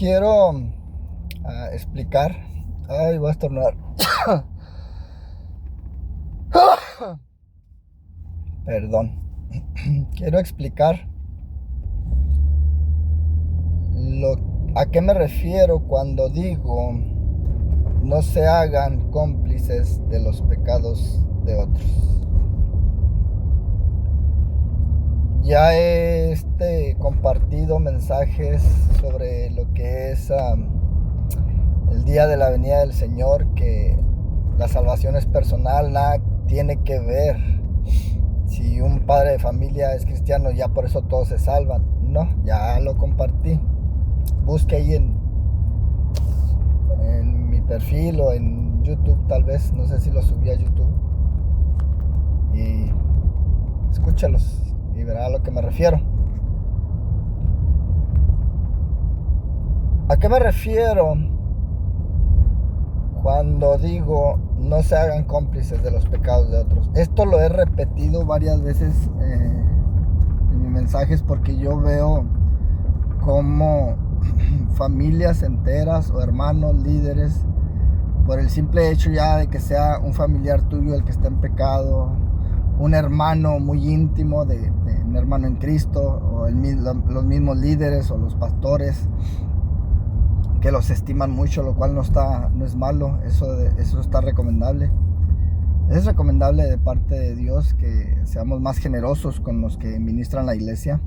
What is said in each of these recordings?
quiero explicar. Ay, voy a estornudar. Perdón. Quiero explicar a qué me refiero cuando digo no se hagan cómplices de los pecados de otros. Ya he compartido mensajes sobre lo que es el día de la venida del Señor, que la salvación es personal, nada tiene que ver si un padre de familia es cristiano, ya por eso todos se salvan. No, ya lo compartí. Busque ahí en mi perfil o en YouTube, tal vez, no sé si lo subí a YouTube, y escúchalos y verá a lo que me refiero. ¿A qué me refiero cuando digo no se hagan cómplices de los pecados de otros? Esto lo he repetido varias veces en mis mensajes, porque yo veo como familias enteras o hermanos líderes, por el simple hecho ya de que sea un familiar tuyo el que está en pecado, un hermano muy íntimo de un hermano en Cristo, o los mismos líderes o los pastores, que los estiman mucho, lo cual no es malo, eso está recomendable. Es recomendable de parte de Dios que seamos más generosos con los que ministran la iglesia.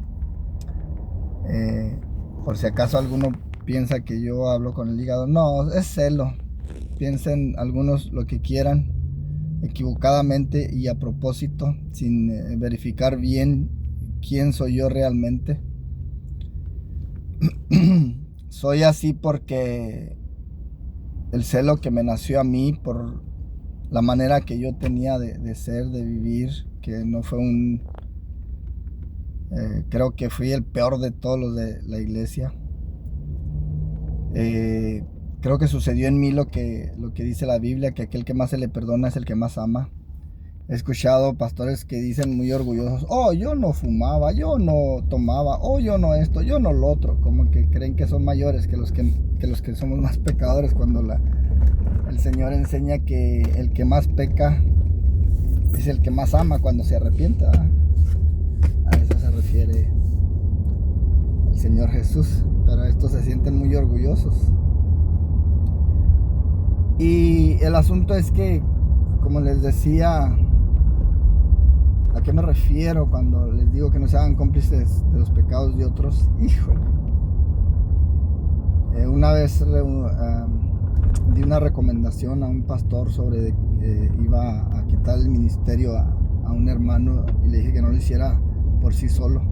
Por si acaso alguno piensa que yo hablo con el hígado, no, es celo. Piensen algunos lo que quieran, equivocadamente y a propósito, sin verificar bien quién soy yo realmente. Soy así porque el celo que me nació a mí por la manera que yo tenía de ser, de vivir, que no fue creo que fui el peor de todos los de la iglesia. Creo que sucedió en mí lo que dice la Biblia, que aquel que más se le perdona es el que más ama. He escuchado pastores que dicen muy orgullosos, oh, yo no fumaba, yo no tomaba, oh, yo no esto, yo no lo otro, como que creen que son mayores que los que somos más pecadores, cuando el Señor enseña que el que más peca es el que más ama cuando se arrepiente, ¿verdad? A eso se refiere el Señor Jesús, pero estos se sienten muy orgullosos. Y el asunto es que, como les decía, ¿a qué me refiero cuando les digo que no se hagan cómplices de los pecados de otros? Híjole. Una vez di una recomendación a un pastor sobre que iba a quitar el ministerio a un hermano, y le dije que no lo hiciera por sí solo,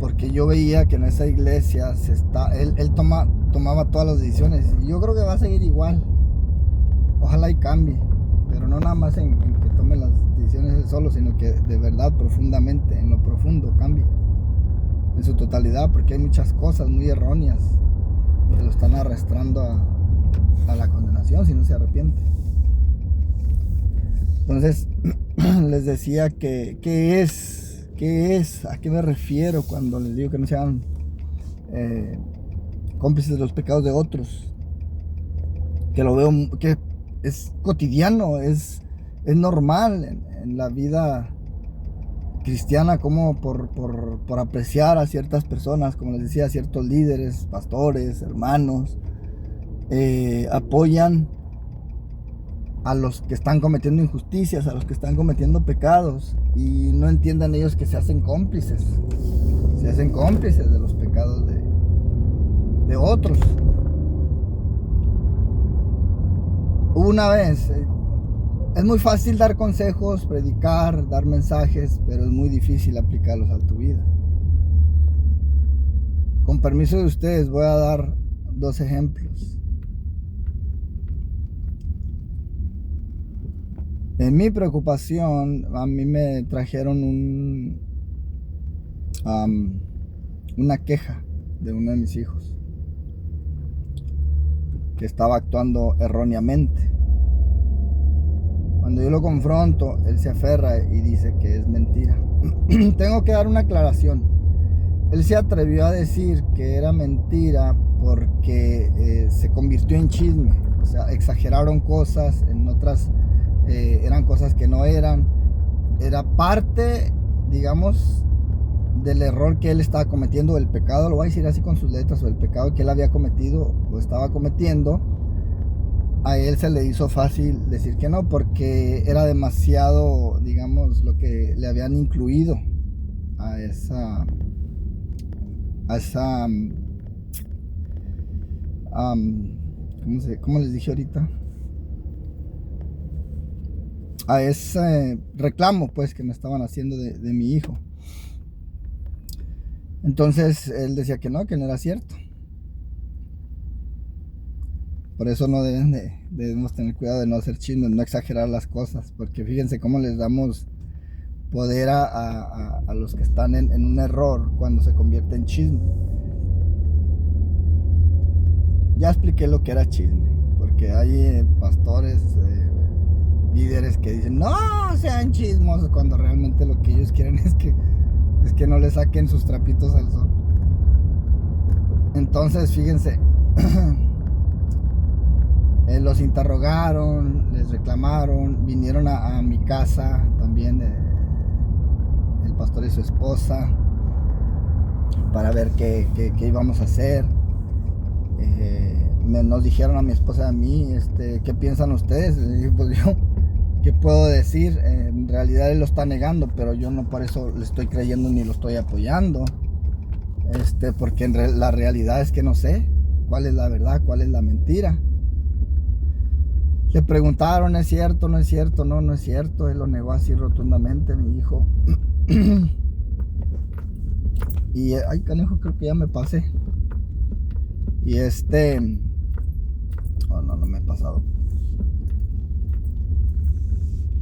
porque yo veía que en esa iglesia él tomaba todas las decisiones, y yo creo que va a seguir igual. Ojalá y cambie, pero no nada más en que tome las decisiones él solo, sino que de verdad profundamente, en lo profundo, cambie en su totalidad, porque hay muchas cosas muy erróneas que lo están arrastrando a la condenación si no se arrepiente. Entonces les decía que ¿qué es? ¿A qué me refiero cuando les digo que no sean cómplices de los pecados de otros? Que lo veo, que es cotidiano, es normal en la vida cristiana, como por apreciar a ciertas personas, como les decía, ciertos líderes, pastores, hermanos, apoyan a los que están cometiendo injusticias, a los que están cometiendo pecados, y no entiendan ellos que se hacen cómplices de los pecados de otros. Una vez, es muy fácil dar consejos, predicar, dar mensajes, pero es muy difícil aplicarlos a tu vida. Con permiso de ustedes, voy a dar 2 ejemplos. En mi preocupación, a mí me trajeron una queja de uno de mis hijos, que estaba actuando erróneamente. Cuando yo lo confronto, él se aferra y dice que es mentira. Tengo que dar una aclaración. él se atrevió a decir que era mentira porque se convirtió en chisme. O sea, exageraron cosas, en otras eran cosas que no eran. Era parte, digamos, del error que él estaba cometiendo, el pecado, lo voy a decir así con sus letras, o el pecado que él había cometido o estaba cometiendo. A él se le hizo fácil decir que no, porque era demasiado, digamos, lo que le habían incluido a esa, ¿cómo les dije ahorita? A ese reclamo, pues, que me estaban haciendo de mi hijo. Entonces él decía que no era cierto. Por eso no debemos tener cuidado de no hacer chismes, no exagerar las cosas, porque fíjense cómo les damos poder a los que están en un error cuando se convierte en chisme. Ya expliqué lo que era chisme, porque hay pastores, líderes que dicen no sean chismosos, cuando realmente lo que ellos quieren es que no le saquen sus trapitos al sol. Entonces fíjense, los interrogaron, les reclamaron, vinieron a mi casa también el pastor y su esposa para ver qué íbamos a hacer. Nos dijeron a mi esposa y a mí, ¿qué piensan ustedes? Y dije, pues yo, ¿qué puedo decir? En realidad él lo está negando, pero yo no por eso le estoy creyendo ni lo estoy apoyando. Porque la realidad es que no sé cuál es la verdad, cuál es la mentira. Le preguntaron, ¿es cierto? ¿No es cierto? No es cierto. Él lo negó así rotundamente, mi hijo. Y, ay, canijo, creo que ya me pasé. Y oh, no me he pasado.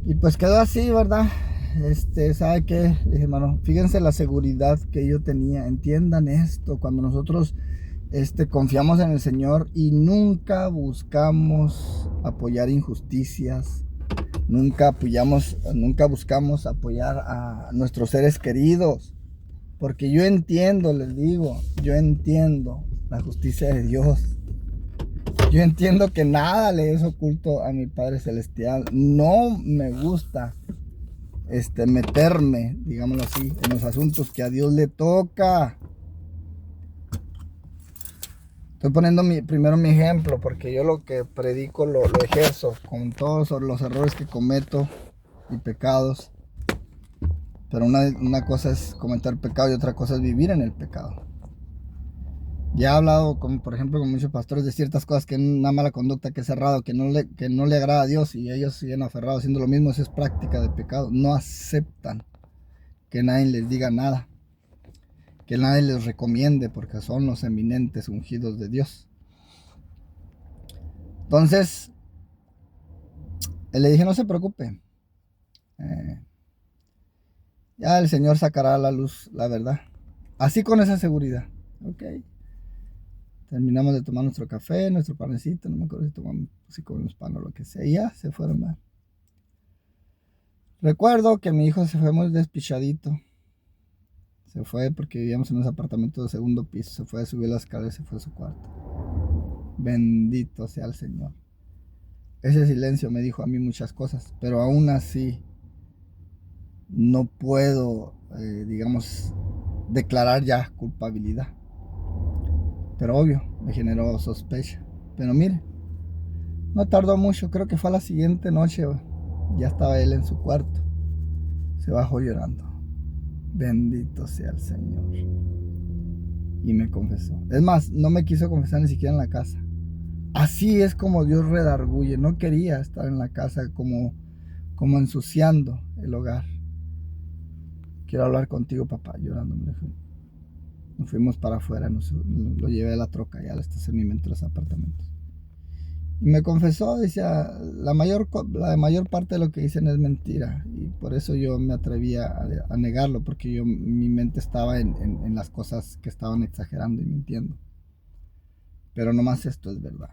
Y pues quedó así, ¿verdad? ¿Sabe qué? Le dije, hermano, fíjense la seguridad que yo tenía. Entiendan esto, cuando nosotros confiamos en el Señor y nunca buscamos apoyar injusticias, nunca buscamos apoyar a nuestros seres queridos, porque yo entiendo, les digo, yo entiendo la justicia de Dios. Yo entiendo que nada le es oculto a mi Padre Celestial. No me gusta meterme, digámoslo así, en los asuntos que a Dios le toca. Estoy poniendo primero mi ejemplo, porque yo lo que predico lo ejerzo con todos los errores que cometo y pecados. Pero una cosa es cometer pecado y otra cosa es vivir en el pecado. Ya he hablado, por ejemplo, con muchos pastores de ciertas cosas, que es una mala conducta, que es errado, que no le agrada a Dios, y ellos siguen aferrados haciendo lo mismo. Eso es práctica de pecado. No aceptan que nadie les diga nada, que nadie les recomiende, porque son los eminentes ungidos de Dios. Entonces le dije, no se preocupe, ya el Señor sacará a la luz la verdad. Así, con esa seguridad. Ok. Terminamos de tomar nuestro café, nuestro panecito, no me acuerdo si comimos pan o lo que sea, y ya se fueron. Recuerdo que mi hijo se fue muy despichadito. Se fue porque vivíamos en un apartamento de segundo piso. Se fue a subir las escaleras y se fue a su cuarto. Bendito sea el Señor. Ese silencio me dijo a mí muchas cosas, pero aún así no puedo, digamos, declarar ya culpabilidad. Pero obvio, me generó sospecha. Pero mire, no tardó mucho, creo que fue a la siguiente noche, ya estaba él en su cuarto. Se bajó llorando. Bendito sea el Señor. Y me confesó. Es más, no me quiso confesar ni siquiera en la casa. Así es como Dios redarguye. No quería estar en la casa como ensuciando el hogar. Quiero hablar contigo, papá, llorando. Nos fuimos para afuera, lo llevé a la troca y al estacionamiento de los apartamentos. Y me confesó, decía, la mayor parte de lo que dicen es mentira. Y por eso yo me atrevía a negarlo, porque mi mente estaba en las cosas que estaban exagerando y mintiendo. Pero nomás esto es verdad.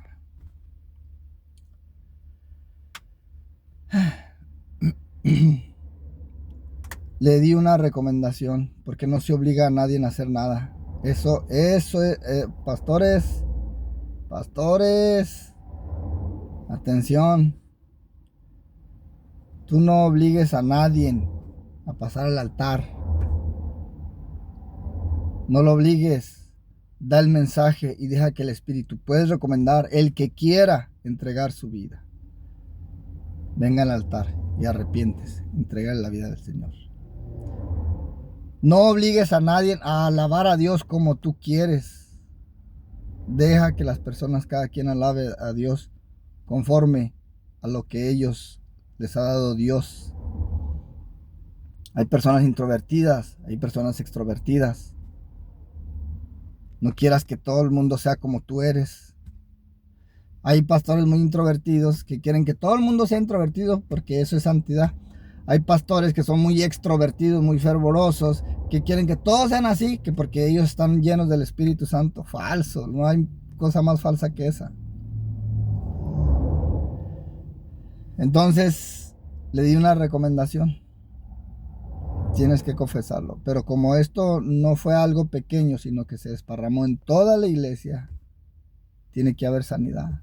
Le di una recomendación, porque no se obliga a nadie a hacer nada. Eso, pastores, pastores, atención. Tú no obligues a nadie a pasar al altar. No lo obligues. Da el mensaje y deja que el Espíritu. Puedes recomendar el que quiera entregar su vida. Venga al altar y arrepiéntese. Entregarle la vida al Señor. No obligues a nadie a alabar a Dios como tú quieres. Deja que las personas, cada quien alabe a Dios conforme a lo que ellos les ha dado Dios. Hay personas introvertidas, hay personas extrovertidas. No quieras que todo el mundo sea como tú eres. Hay pastores muy introvertidos que quieren que todo el mundo sea introvertido porque eso es santidad. Hay pastores que son muy extrovertidos, muy fervorosos, que quieren que todos sean así, que porque ellos están llenos del Espíritu Santo. Falso, no hay cosa más falsa que esa. Entonces le di una recomendación. Tienes que confesarlo. Pero como esto no fue algo pequeño, sino que se desparramó en toda la iglesia, tiene que haber sanidad.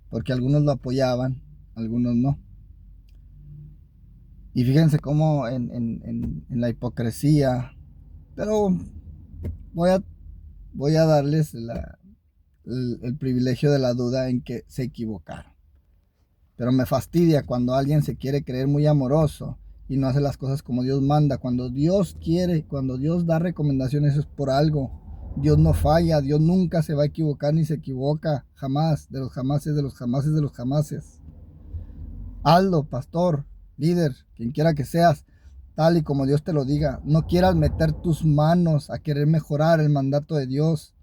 Porque algunos lo apoyaban, algunos no. Y fíjense cómo en la hipocresía. Pero voy a darles el privilegio de la duda en que se equivocaron. Pero me fastidia cuando alguien se quiere creer muy amoroso y no hace las cosas como Dios manda. Cuando Dios quiere, cuando Dios da recomendaciones es por algo. Dios no falla, Dios nunca se va a equivocar ni se equivoca, jamás, de los jamases, de los jamases, de los jamases. Hazlo, pastor, líder, quien quiera que seas, tal y como Dios te lo diga. No quieras meter tus manos a querer mejorar el mandato de Dios.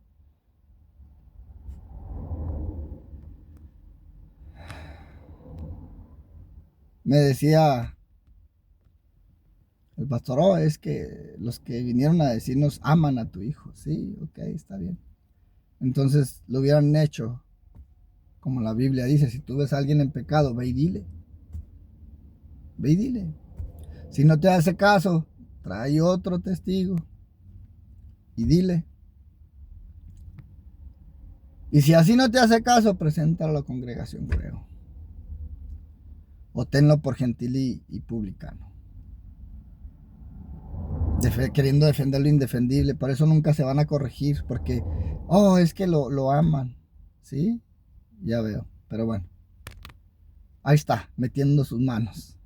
Me decía el pastor, oh, es que los que vinieron a decirnos aman a tu hijo. Sí, ok, está bien. Entonces lo hubieran hecho como la Biblia dice, si tú ves a alguien en pecado, ve y dile. Ve y dile. Si no te hace caso, trae otro testigo y dile. Y si así no te hace caso, preséntalo a la congregación, creo. O tenlo por gentil y publicano. Queriendo defender lo indefendible. Por eso nunca se van a corregir. Porque, oh, es que lo aman. ¿Sí? Ya veo. Pero bueno. Ahí está, metiendo sus manos.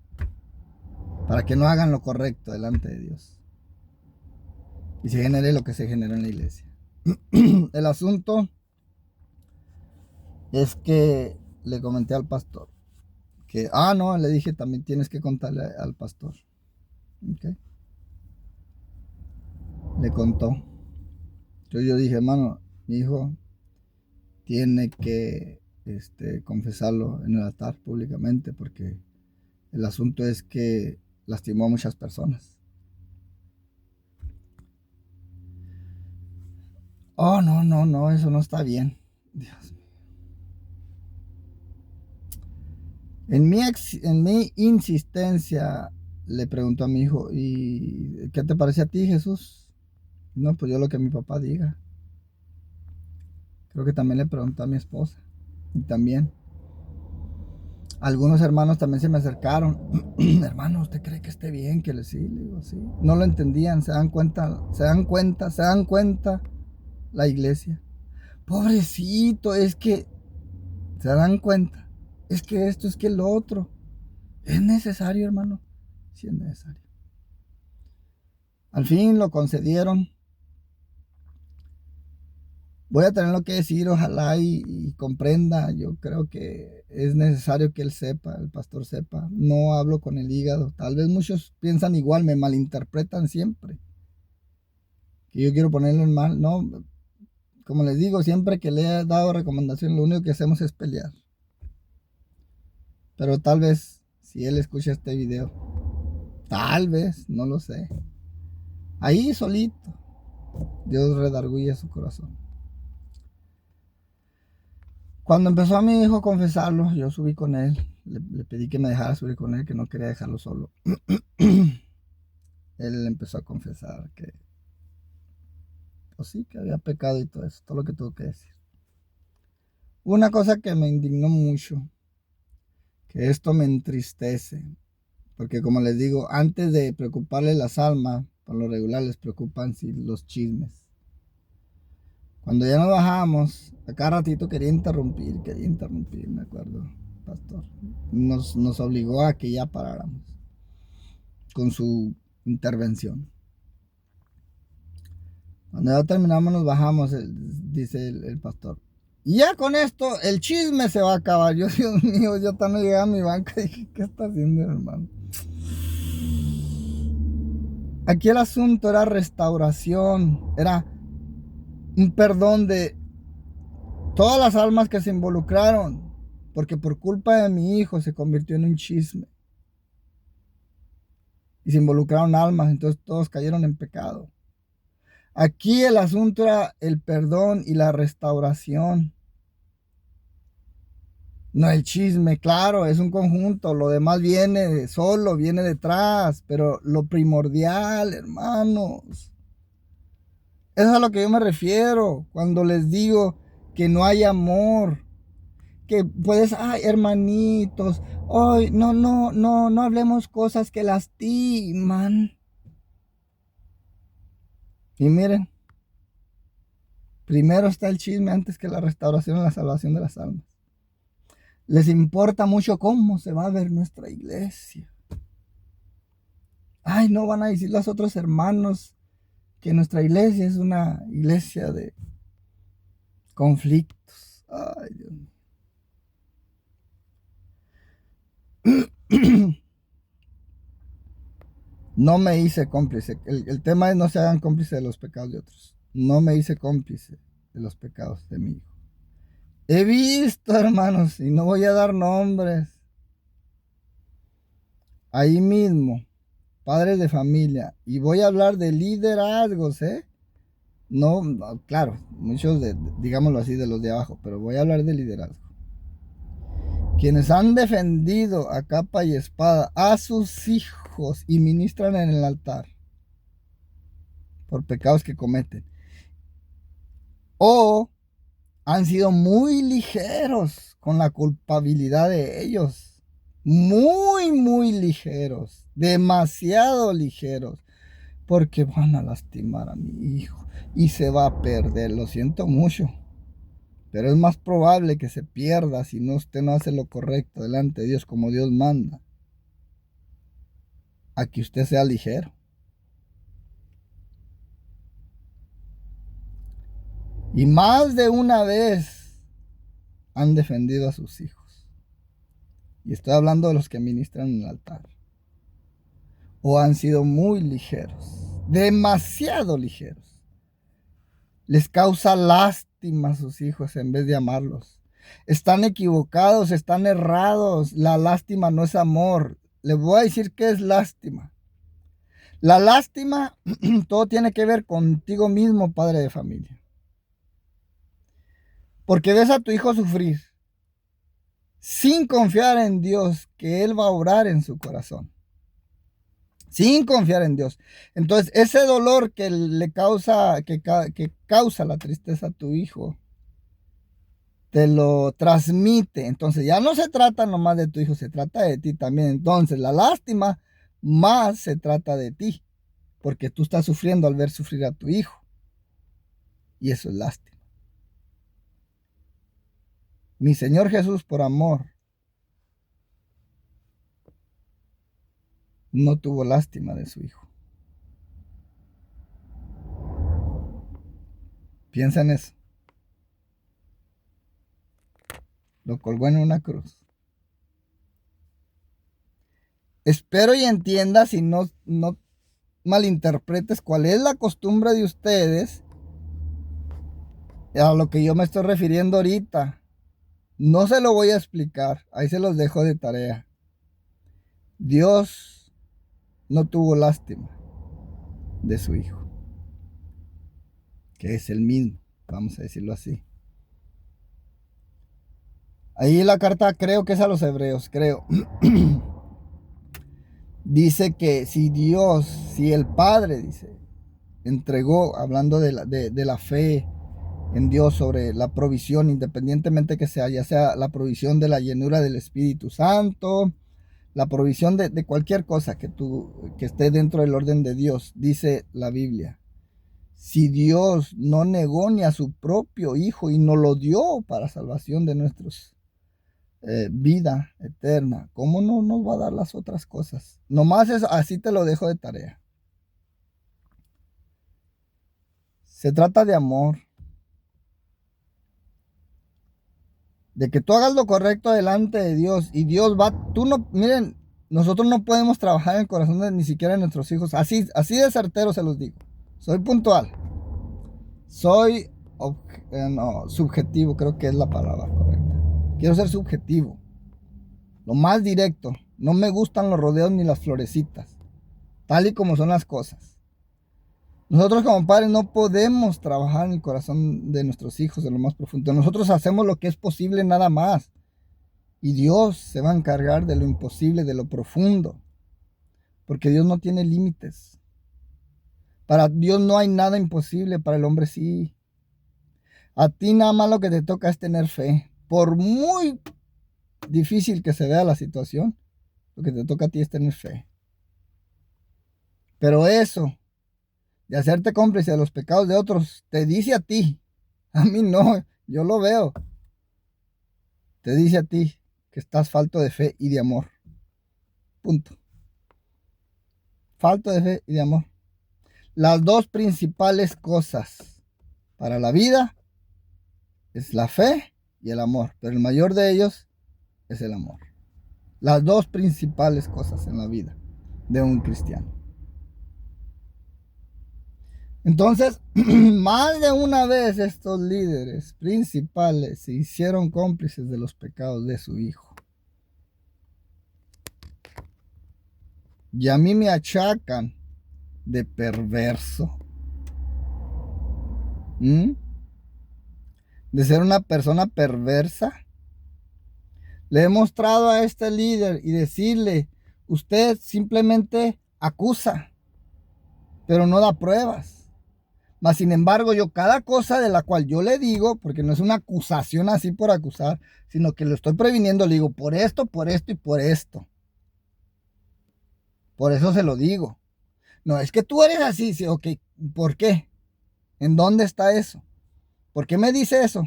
Para que no hagan lo correcto delante de Dios. Y se genere lo que se generó en la iglesia. El asunto es que le comenté al pastor. Que, no, le dije, también tienes que contarle al pastor. Okay. Le contó. Entonces yo dije, hermano, mi hijo tiene que confesarlo en el altar públicamente porque el asunto es que lastimó a muchas personas. Oh, no, no, no, eso no está bien. Dios mío. En mi insistencia le preguntó a mi hijo, ¿y qué te parece a ti, Jesús? No, pues yo lo que mi papá diga. Creo que también le preguntó a mi esposa. Y también. Algunos hermanos también se me acercaron. Hermano, ¿usted cree que esté bien? Que le sí, le digo, sí. No lo entendían, se dan cuenta, se dan cuenta la iglesia. Pobrecito, es que se dan cuenta. Es que esto, es que lo otro. ¿Es necesario, hermano? Sí, es necesario. Al fin lo concedieron. Voy a tener lo que decir, ojalá y comprenda. Yo creo que es necesario que él sepa, el pastor sepa. No hablo con el hígado. Tal vez muchos piensan igual, me malinterpretan siempre. Que yo quiero ponerle en mal. No, como les digo, siempre que le he dado recomendación, lo único que hacemos es pelear. Pero tal vez, si él escucha este video, tal vez, no lo sé. Ahí solito, Dios redarguye su corazón. Cuando empezó a mi hijo a confesarlo, yo subí con él. Le pedí que me dejara subir con él, que no quería dejarlo solo. Él empezó a confesar que pues sí, que había pecado y todo eso, todo lo que tuvo que decir. Una cosa que me indignó mucho, que esto me entristece, porque como les digo, antes de preocuparles las almas, por lo regular les preocupan sí, los chismes. Cuando ya nos bajamos, a cada ratito quería interrumpir, me acuerdo, pastor. Nos obligó a que ya paráramos con su intervención. Cuando ya terminamos, nos bajamos, dice el pastor. Y ya con esto, el chisme se va a acabar. Yo, Dios mío, yo también llegué a mi banca y dije, ¿qué está haciendo, hermano? Aquí el asunto era restauración, era un perdón de todas las almas que se involucraron, porque por culpa de mi hijo se convirtió en un chisme. Y se involucraron almas, entonces todos cayeron en pecado. Aquí el asunto era el perdón y la restauración. No el chisme, claro, es un conjunto, lo demás viene solo, viene detrás, pero lo primordial, hermanos, eso es a lo que yo me refiero cuando les digo que no hay amor, que puedes, ay, hermanitos, ay, no hablemos cosas que lastiman. Y miren, primero está el chisme antes que la restauración y la salvación de las almas. Les importa mucho cómo se va a ver nuestra iglesia. Ay, no van a decir los otros hermanos que nuestra iglesia es una iglesia de conflictos. Ay, Dios mío. No me hice cómplice. El tema es no se hagan cómplices de los pecados de otros. No me hice cómplice de los pecados de mi hijo. He visto, hermanos, y no voy a dar nombres, ahí mismo, padres de familia, y voy a hablar de liderazgos, ¿eh? No, claro, muchos digámoslo así, de los de abajo, pero voy a hablar de liderazgo. Quienes han defendido a capa y espada a sus hijos y ministran en el altar por pecados que cometen. O han sido muy ligeros con la culpabilidad de ellos. Muy ligeros. Demasiado ligeros. Porque van a lastimar a mi hijo y se va a perder. Lo siento mucho. Pero es más probable que se pierda si no usted no hace lo correcto delante de Dios como Dios manda, a que usted sea ligero. Y más de una vez han defendido a sus hijos. Y estoy hablando de los que ministran en el altar. O han sido muy ligeros, demasiado ligeros. Les causa lástima a sus hijos en vez de amarlos. Están equivocados, están errados. La lástima no es amor. Les voy a decir qué es lástima. La lástima, todo tiene que ver contigo mismo, padre de familia. Porque ves a tu hijo sufrir sin confiar en Dios, que Él va a obrar en su corazón. Sin confiar en Dios. Entonces, ese dolor que le causa, que causa la tristeza a tu hijo, te lo transmite. Entonces, ya no se trata nomás de tu hijo, se trata de ti también. Entonces, la lástima más se trata de ti, porque tú estás sufriendo al ver sufrir a tu hijo. Y eso es lástima. Mi Señor Jesús, por amor, no tuvo lástima de su hijo. Piensa en eso. Lo colgó en una cruz. Espero y entiendas y no malinterpretes cuál es la costumbre de ustedes a lo que yo me estoy refiriendo ahorita. No se lo voy a explicar. Ahí se los dejo de tarea. Dios no tuvo lástima de su hijo, que es el mismo, vamos a decirlo así. Ahí la carta creo que es a los hebreos, creo. Dice que si Dios, si el Padre, dice, entregó, hablando de la fe en Dios, sobre la provisión, independientemente que sea, ya sea la provisión de la llenura del Espíritu Santo, la provisión de cualquier cosa que esté dentro del orden de Dios. Dice la Biblia: si Dios no negó ni a su propio Hijo y nos lo dio para salvación de nuestros vida eterna, ¿cómo no nos va a dar las otras cosas? Nomás eso, así te lo dejo de tarea. Se trata de amor, de que tú hagas lo correcto delante de Dios, y Dios va, tú no, miren, nosotros no podemos trabajar en el corazón de ni siquiera de nuestros hijos, así de certero se los digo. Soy puntual, soy no, subjetivo, creo que es la palabra correcta. Quiero ser subjetivo, lo más directo. No me gustan los rodeos ni las florecitas, tal y como son las cosas. Nosotros como padres no podemos trabajar en el corazón de nuestros hijos de lo más profundo. Nosotros hacemos lo que es posible nada más. Y Dios se va a encargar de lo imposible, de lo profundo. Porque Dios no tiene límites. Para Dios no hay nada imposible, para el hombre sí. A ti nada más lo que te toca es tener fe. Por muy difícil que se vea la situación, lo que te toca a ti es tener fe. Pero eso de hacerte cómplice de los pecados de otros, te dice a ti, a mí no, yo lo veo, te dice a ti que estás falto de fe y de amor. Punto. Falto de fe y de amor. Las dos principales cosas para la vida es la fe y el amor, pero el mayor de ellos es el amor. Las dos principales cosas en la vida de un cristiano. Entonces, más de una vez estos líderes principales se hicieron cómplices de los pecados de su hijo. Y a mí me achacan de perverso. De ser una persona perversa. Le he mostrado a este líder y decirle: usted simplemente acusa, pero no da pruebas. Mas sin embargo, yo cada cosa de la cual yo le digo, porque no es una acusación así por acusar, sino que lo estoy previniendo, le digo por esto y por esto. Por eso se lo digo. No, es que tú eres así, sí, ok, ¿por qué? ¿En dónde está eso? ¿Por qué me dice eso?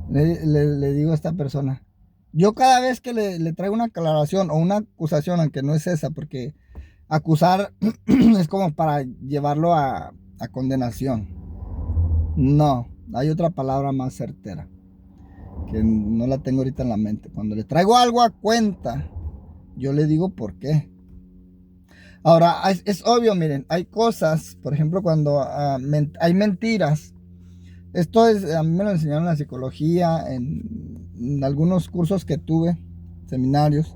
Le digo a esta persona. Yo cada vez que le traigo una aclaración o una acusación, aunque no es esa, porque acusar es como para llevarlo a condenación. No, hay otra palabra más certera, que no la tengo ahorita en la mente. Cuando le traigo algo a cuenta, yo le digo por qué. Ahora, es obvio, miren, hay cosas, por ejemplo, cuando hay mentiras. Esto a mí me lo enseñaron en la psicología, en algunos cursos que tuve, seminarios,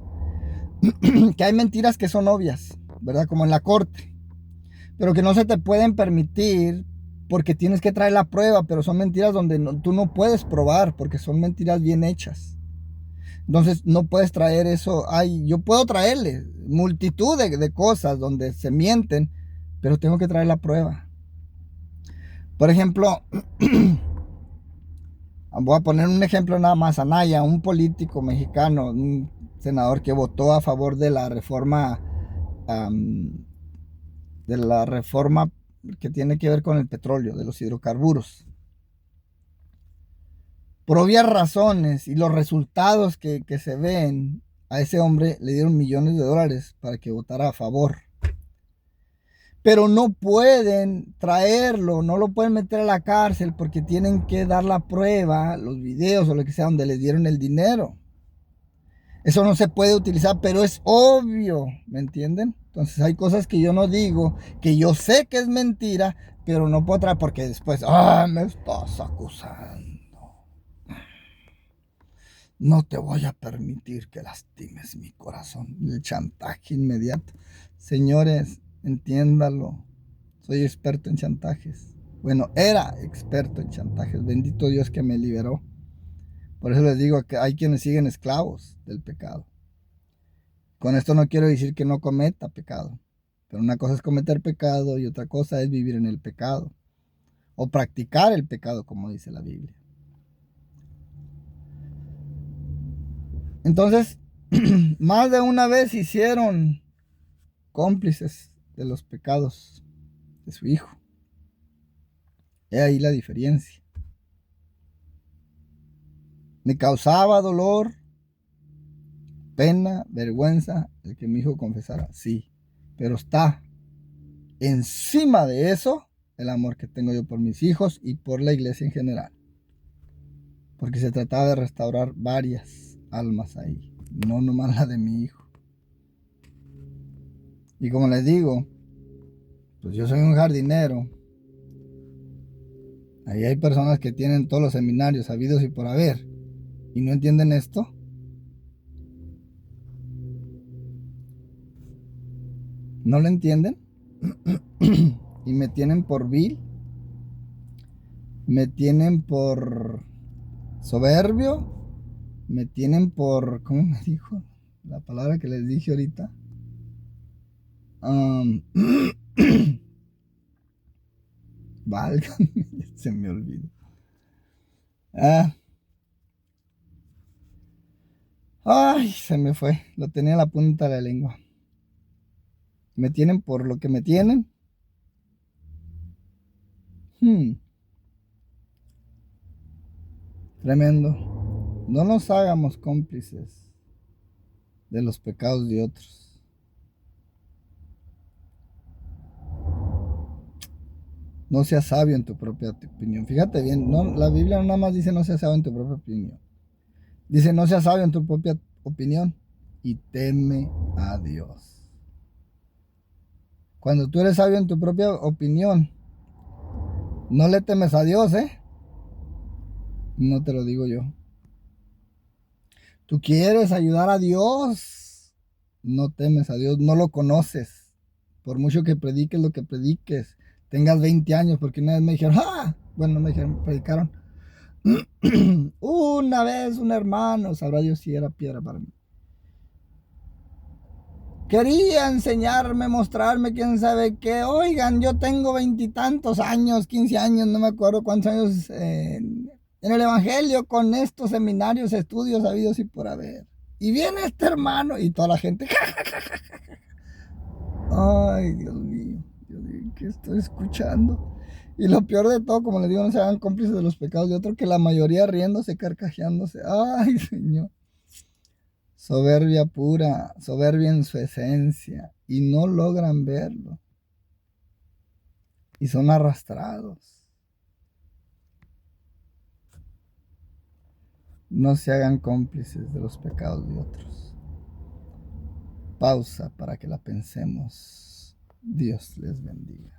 que hay mentiras que son obvias, ¿verdad? Como en la corte, pero que no se te pueden permitir porque tienes que traer la prueba, pero son mentiras donde tú no puedes probar porque son mentiras bien hechas. Entonces no puedes traer eso. Yo puedo traerle multitud de cosas donde se mienten, pero tengo que traer la prueba. Por ejemplo, voy a poner un ejemplo nada más. Anaya, un político mexicano, un senador que votó a favor de la reforma, que tiene que ver con el petróleo, de los hidrocarburos. Por obvias razones y los resultados que se ven, a ese hombre le dieron millones de dólares para que votara a favor. Pero no pueden traerlo, no lo pueden meter a la cárcel porque tienen que dar la prueba, los videos o lo que sea, donde le dieron el dinero. Eso no se puede utilizar, pero es obvio, ¿me entienden? Entonces hay cosas que yo no digo, que yo sé que es mentira, pero no puedo traer porque después, me estás acusando. No te voy a permitir que lastimes mi corazón. El chantaje inmediato. Señores, entiéndalo. Soy experto en chantajes. Bueno, era experto en chantajes. Bendito Dios que me liberó. Por eso les digo que hay quienes siguen esclavos del pecado. Con esto no quiero decir que no cometa pecado. Pero una cosa es cometer pecado y otra cosa es vivir en el pecado. O practicar el pecado, como dice la Biblia. Entonces, más de una vez hicieron cómplices de los pecados de su hijo. He ahí la diferencia. Me causaba dolor, pena, vergüenza el que mi hijo confesara, sí. Pero está encima de eso el amor que tengo yo por mis hijos y por la iglesia en general. Porque se trataba de restaurar varias almas ahí, no nomás la de mi hijo. Y como les digo, pues yo soy un jardinero. Ahí hay personas que tienen todos los seminarios habidos y por haber y no entienden esto. ¿No lo entienden? Y me tienen por vil, me tienen por soberbio, me tienen por, ¿cómo me dijo? La palabra que les dije ahorita. Válgame, se me olvidó. Ay, se me fue. Lo tenía en la punta de la lengua. Me tienen por lo que me tienen. Tremendo. No nos hagamos cómplices de los pecados de otros. No seas sabio en tu propia opinión. Fíjate bien, no, la Biblia no nada más dice no seas sabio en tu propia opinión. Dice no seas sabio en tu propia opinión y teme a Dios. Cuando tú eres sabio en tu propia opinión, no le temes a Dios, ¿eh? No te lo digo yo. Tú quieres ayudar a Dios, no temes a Dios, no lo conoces. Por mucho que prediques lo que prediques, tengas 20 años, porque una vez me dijeron, bueno, no me dijeron, predicaron. Una vez un hermano, sabrá Dios si era piedra para mí. Quería enseñarme, mostrarme, quién sabe qué. Oigan, yo tengo 20 y tantos años, 15 años, no me acuerdo cuántos años en el Evangelio con estos seminarios, estudios habidos y por haber. Y viene este hermano y toda la gente. Ay, Dios mío, ¿qué estoy escuchando? Y lo peor de todo, como les digo, no se hagan cómplices de los pecados de otro, que la mayoría riéndose, carcajeándose. Ay, Señor. Soberbia pura, soberbia en su esencia, y no logran verlo. Y son arrastrados. No se hagan cómplices de los pecados de otros. Pausa para que la pensemos. Dios les bendiga.